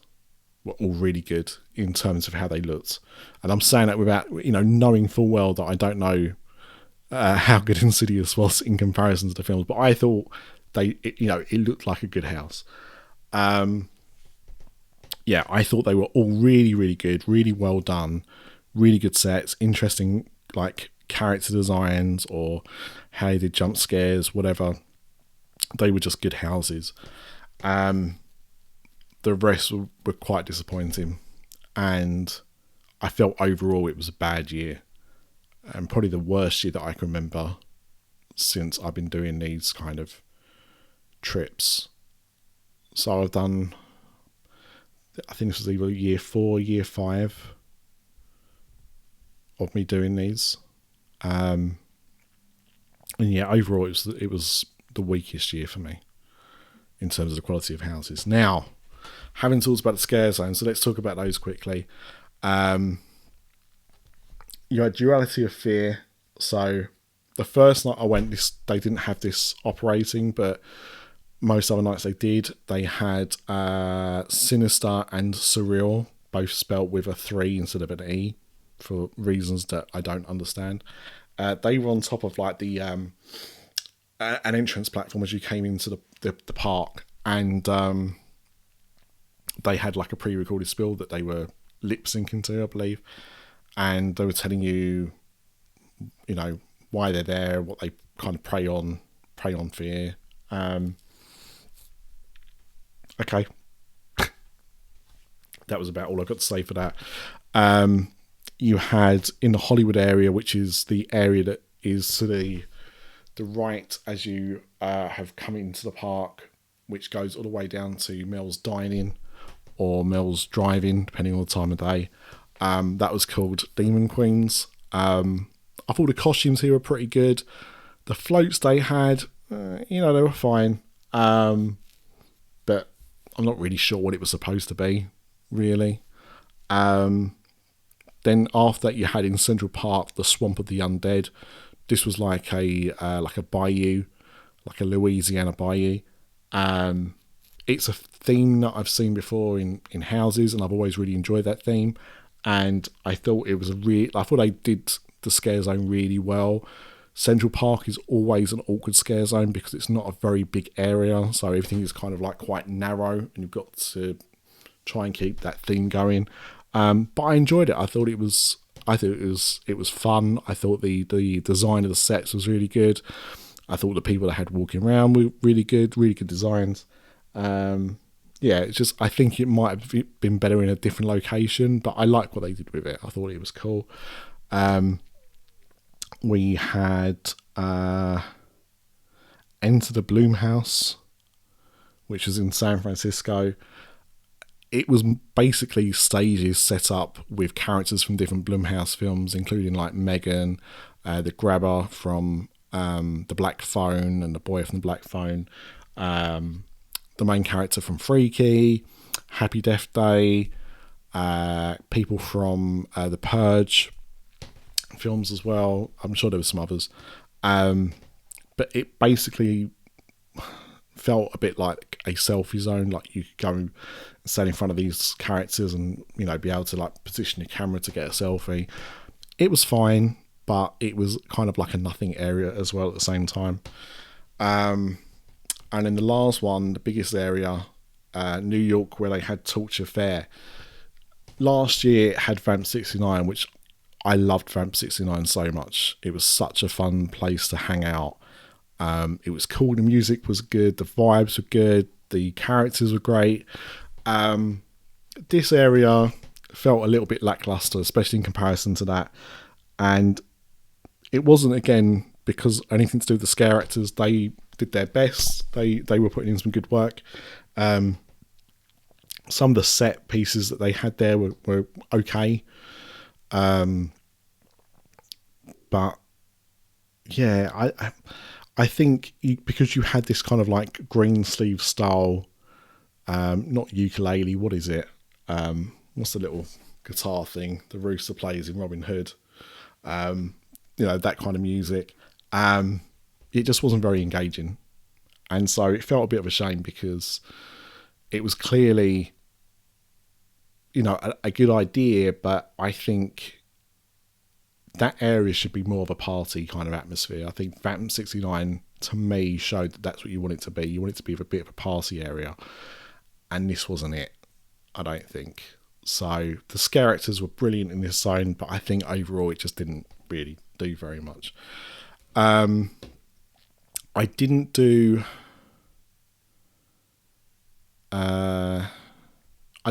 were all really good in terms of how they looked. And I'm saying that without, knowing full well that I don't know how good Insidious was in comparison to the films, but I thought it looked like a good house. Yeah, I thought they were all really, really good, really well done, really good sets, interesting, like, character designs or how they did jump scares, whatever. They were just good houses. The rest were quite disappointing, and I felt overall it was a bad year, and probably the worst year that I can remember since I've been doing these kind of trips. So I've done, I think this was either year 4, year 5 of me doing these. And yeah, overall it was the weakest year for me in terms of the quality of houses. Now, having talked about the scare zones, so let's talk about those quickly. You had Duality of Fear. So the first night I went, they didn't have this operating, but most other nights they did. They had Sinister and Surreal, both spelled with a 3 instead of an E, for reasons that I don't understand. They were on top of like the an entrance platform as you came into the park, and they had like a pre-recorded spiel that they were lip syncing to, I believe, and they were telling you, why they're there, what they kind of prey on fear. Okay, that was about all I got to say for that. You had in the Hollywood area, which is the area that is to the right as you have come into the park, which goes all the way down to Mel's Dine-In or Mel's Drive-In, depending on the time of day. That was called Demon Queens. I thought the costumes here were pretty good. The floats they had, they were fine. But I'm not really sure what it was supposed to be, really. Then after that, you had in Central Park the Swamp of the Undead. This was like a bayou, like a Louisiana bayou. It's a theme that I've seen before in houses, and I've always really enjoyed that theme. And I thought I thought they did the scare zone really well. Central Park is always an awkward scare zone because it's not a very big area, so everything is kind of like quite narrow, and you've got to try and keep that theme going. But I enjoyed it. I thought it was fun. I thought the design of the sets was really good. I thought the people that had walking around were really good designs. It's just, I think it might have been better in a different location, but I like what they did with it. I thought it was cool. We had Enter the Bloomhouse, which was in San Francisco. It was basically stages set up with characters from different Blumhouse films, including like Megan, the Grabber from The Black Phone and The Boy from the Black Phone, the main character from Freaky, Happy Death Day, people from The Purge films as well. I'm sure there were some others. But it basically felt a bit like a selfie zone. Like you could go and stand in front of these characters and, you know, be able to like position your camera to get a selfie. It was fine, but it was kind of like a nothing area as well at the same time. And in the last one, the biggest area, New York, where they had Torture Fair. Last year it had Vamp 69, which I loved Vamp 69 so much. It was such a fun place to hang out. It was cool. The music was good. The vibes were good. The characters were great. This area felt a little bit lackluster, especially in comparison to that. And it wasn't, again, because anything to do with the scare actors. They did their best. They were putting in some good work. Some of the set pieces that they had there were okay. But yeah, I think because you had this kind of like green sleeve style, not ukulele, what is it? What's the little guitar thing the rooster plays in Robin Hood? You know, that kind of music. It just wasn't very engaging. And so it felt a bit of a shame because it was clearly, you know, a good idea, but I think that area should be more of a party kind of atmosphere. I think Vamp 69 to me showed that that's what you want it to be. You want it to be a bit of a party area, and this wasn't it, I don't think. So the scare actors were brilliant in this zone, but I think overall it just didn't really do very much. I didn't do. I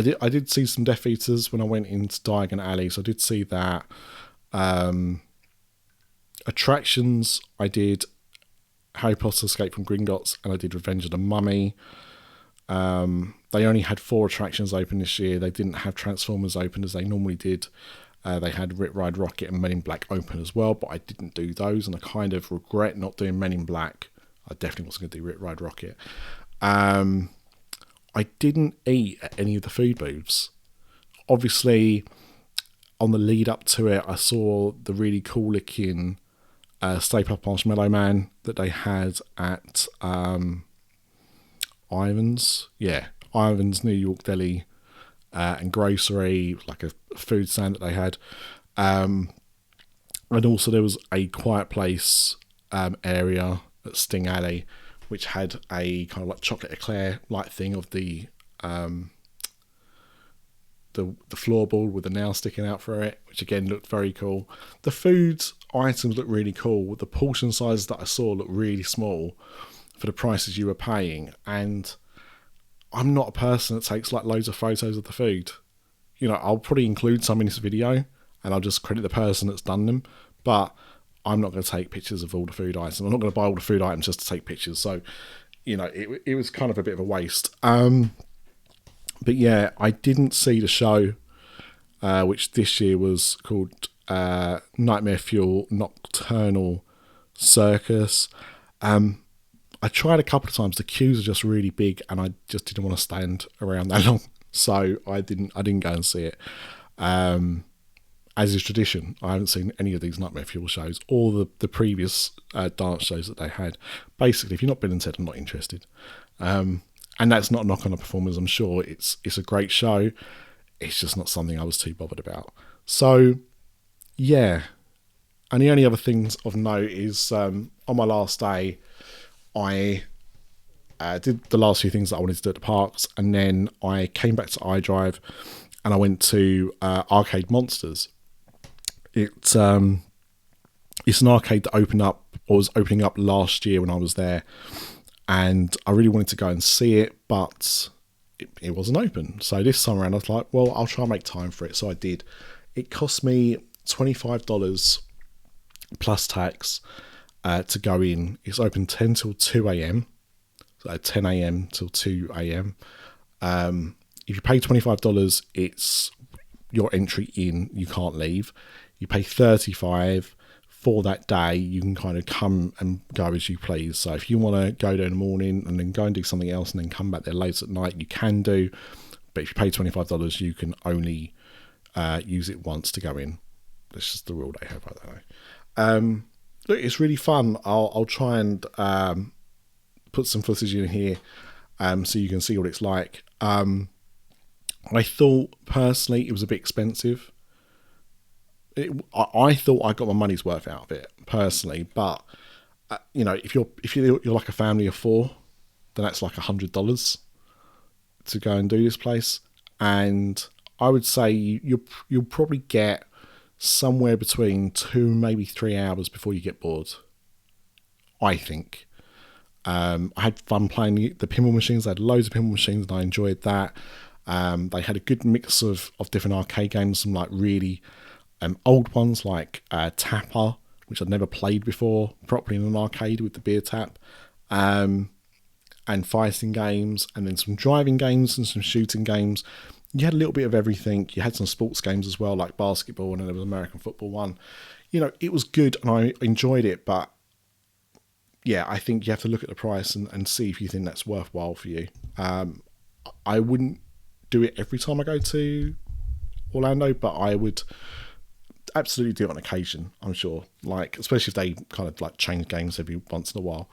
did see some Death Eaters when I went into Diagon Alley, so I did see that. Attractions, I did Harry Potter Escape from Gringotts, and I did Revenge of the Mummy. They only had 4 attractions open this year. They didn't have Transformers open as they normally did. They had Rip Ride Rockit and Men in Black open as well, but I didn't do those, and I kind of regret not doing Men in Black. I definitely wasn't going to do Rip Ride Rockit. I didn't eat at any of the food booths. Obviously, on the lead up to it, I saw the really cool looking Stay Puft Marshmallow Man that they had at Ivan's. Yeah, Ivan's New York Deli and Grocery, like a food stand that they had. And also there was a Quiet Place area at Sting Alley, which had a kind of like chocolate eclair like thing of the floorboard with the nail sticking out for it, which again looked very cool. The food items looked really cool. The portion sizes that I saw looked really small for the prices you were paying, and I'm not a person that takes like loads of photos of the food. You know, I'll probably include some in this video and I'll just credit the person that's done them, but I'm not going to take pictures of all the food items. I'm not going to buy all the food items just to take pictures. So, you know, it was kind of a bit of a waste. But yeah, I didn't see the show, which this year was called Nightmare Fuel Nocturnal Circus. I tried a couple of times. The queues are just really big, and I just didn't want to stand around that long, so I didn't go and see it. as is tradition. I haven't seen any of these Nightmare Fuel shows or the previous dance shows that they had. Basically, if you're not Bill and Ted, I'm not interested. And that's not a knock on the performers. I'm sure it's a great show. It's just not something I was too bothered about. So, yeah. And the only other things of note is on my last day, I did the last few things that I wanted to do at the parks, and then I came back to iDrive and I went to Arcade Monsters. It's an arcade that was opening up last year when I was there, and I really wanted to go and see it, but it wasn't open. So this time around I was like, well, I'll try and make time for it. So I did. It cost me $25 plus tax to go in. It's open 10 till 2 a.m. So 10 a.m. till 2 a.m. If you pay $25, it's your entry in. You can't leave. You pay $35 for that day. You can kind of come and go as you please. So if you want to go there in the morning and then go and do something else and then come back there late at night, you can do. But if you pay $25, you can only use it once to go in. That's just the rule they have. I don't know. Look, it's really fun. I'll try and put some footage in here so you can see what it's like. I thought personally it was a bit expensive. I thought I got my money's worth out of it personally, but if you're like a family of four, then that's like $100 to go and do this place, and I would say you'll probably get somewhere between 2, maybe 3 hours before you get bored. I think. I had fun playing the pinball machines. I had loads of pinball machines and I enjoyed that. They had a good mix of different arcade games, some like really old ones like Tapper, which I'd never played before properly in an arcade with the beer tap, and fighting games, and then some driving games and some shooting games. You had a little bit of everything. You had some sports games as well, like basketball, and then there was American football one. It was good and I enjoyed it, but yeah, I think you have to look at the price and see if you think that's worthwhile for you. I wouldn't do it every time I go to Orlando, but I would absolutely do it on occasion, I'm sure. Like, especially if they kind of like change games every once in a while.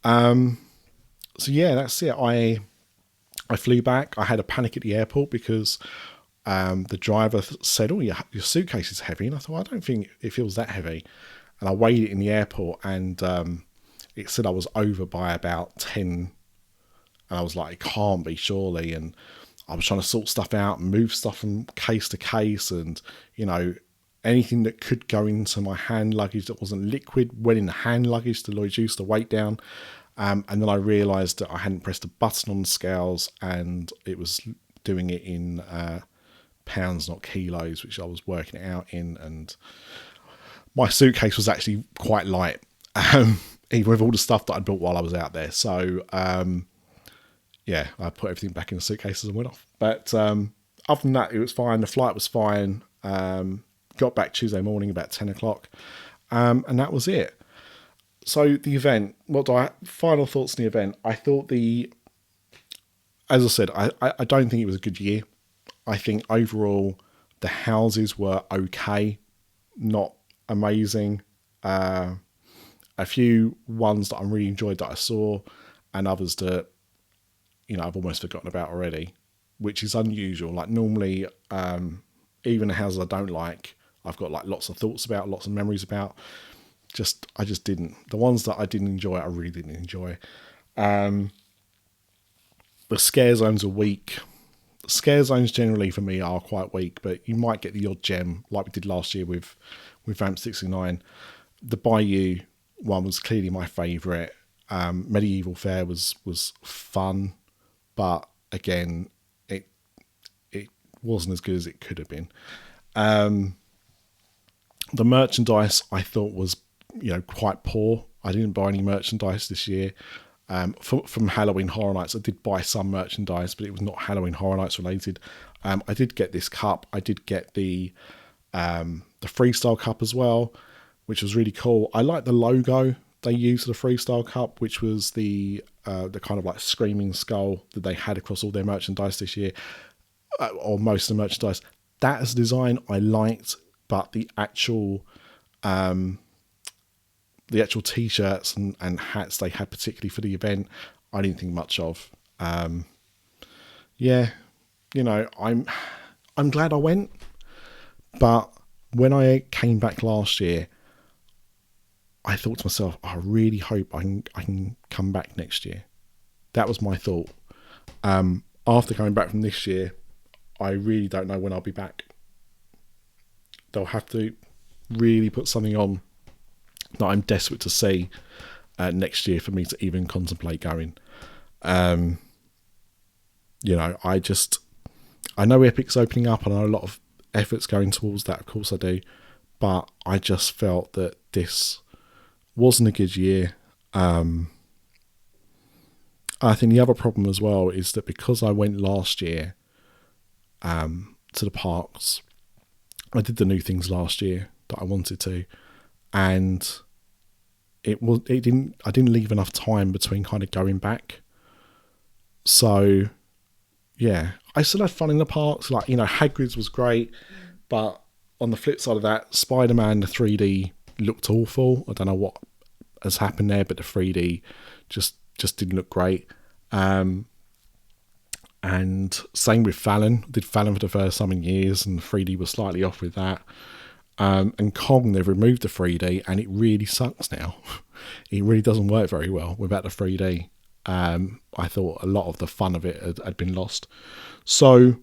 So yeah, that's it. I flew back. I had a panic at the airport because the driver said, "Oh, your suitcase is heavy." And I thought, I don't think it feels that heavy. And I weighed it in the airport, and it said I was over by about 10. And I was like, it can't be, surely. And I was trying to sort stuff out and move stuff from case to case, and anything that could go into my hand luggage that wasn't liquid went in the hand luggage to reduce the weight down. And then I realised that I hadn't pressed a button on the scales, and it was doing it in pounds, not kilos, which I was working it out in. And my suitcase was actually quite light, even with all the stuff that I'd built while I was out there. So, yeah, I put everything back in the suitcases and went off. But other than that, it was fine. The flight was fine. Got back Tuesday morning about 10 o'clock, and that was it. So the event, final thoughts on the event. I thought as I said, I don't think it was a good year. I think overall the houses were okay, not amazing. A few ones that I really enjoyed that I saw, and others that, I've almost forgotten about already, which is unusual. Like normally, even the houses I don't like, I've got like lots of thoughts about, lots of memories about. I just didn't. The ones that I didn't enjoy, I really didn't enjoy. The scare zones are weak. Scare zones generally for me are quite weak, but you might get the odd gem like we did last year with Vamp 69. The Bayou one was clearly my favourite. Medieval Fair was fun, but again, it wasn't as good as it could have been. The merchandise I thought was quite poor. I didn't buy any merchandise this year. From Halloween Horror Nights, I did buy some merchandise, but it was not Halloween Horror Nights related. I did get this cup. I did get the Freestyle cup as well, which was really cool. I like the logo they used for the Freestyle cup, which was the kind of like screaming skull that they had across all their merchandise this year, or most of the merchandise. that as a design I liked, but the actual t-shirts and hats they had particularly for the event, I didn't think much of. Yeah, you know, I'm glad I went, but when I came back last year, I thought to myself, I really hope I can come back next year. That was my thought. After coming back from this year, I really don't know when I'll be back. They'll have to really put something on that I'm desperate to see next year for me to even contemplate going. You know, I know Epic's opening up, and I know a lot of efforts going towards that. Of course I do, but I just felt that this wasn't a good year. I think the other problem as well is that because I went last year to the parks, I did the new things last year that I wanted to, and I didn't leave enough time between kind of going back. So yeah, I still had fun in the parks. Like, you know, Hagrid's was great, but on the flip side of that, Spider-Man the 3D looked awful. I don't know what has happened there, but the 3D just didn't look great. And same with Fallon. Did Fallon for the first time in years, and the 3D was slightly off with that. And Kong, they've removed the 3D, and it really sucks now. It really doesn't work very well without the 3D. I thought a lot of the fun of it had been lost. So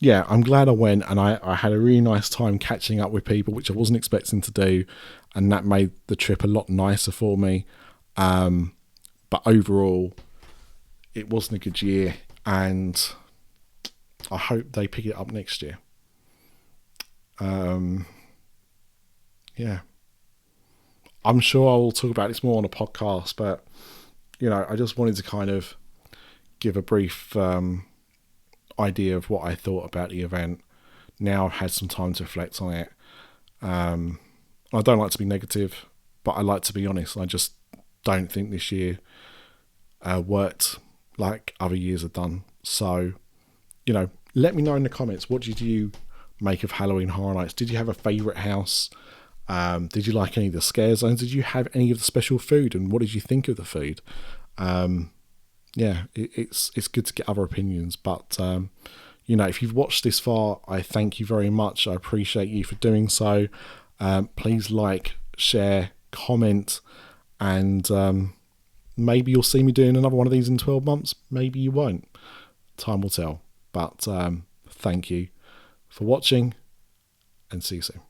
yeah, I'm glad I went, and I had a really nice time catching up with people, which I wasn't expecting to do, and that made the trip a lot nicer for me. But overall, it wasn't a good year, and I hope they pick it up next year. Yeah, I'm sure I will talk about this more on a podcast, but you know, I just wanted to kind of give a brief idea of what I thought about the event. Now I've had some time to reflect on it. I don't like to be negative, but I like to be honest. I just don't think this year worked like other years have done. So, you know, let me know in the comments, what did you make of Halloween Horror Nights? Did you have a favourite house? Did you like any of the scare zones? Did you have any of the special food? And what did you think of the food? Yeah, it's good to get other opinions. But, you know, if you've watched this far, I thank you very much. I appreciate you for doing so. Please like, share, comment, and maybe you'll see me doing another one of these in 12 months. Maybe you won't. Time will tell. But thank you for watching, and see you soon.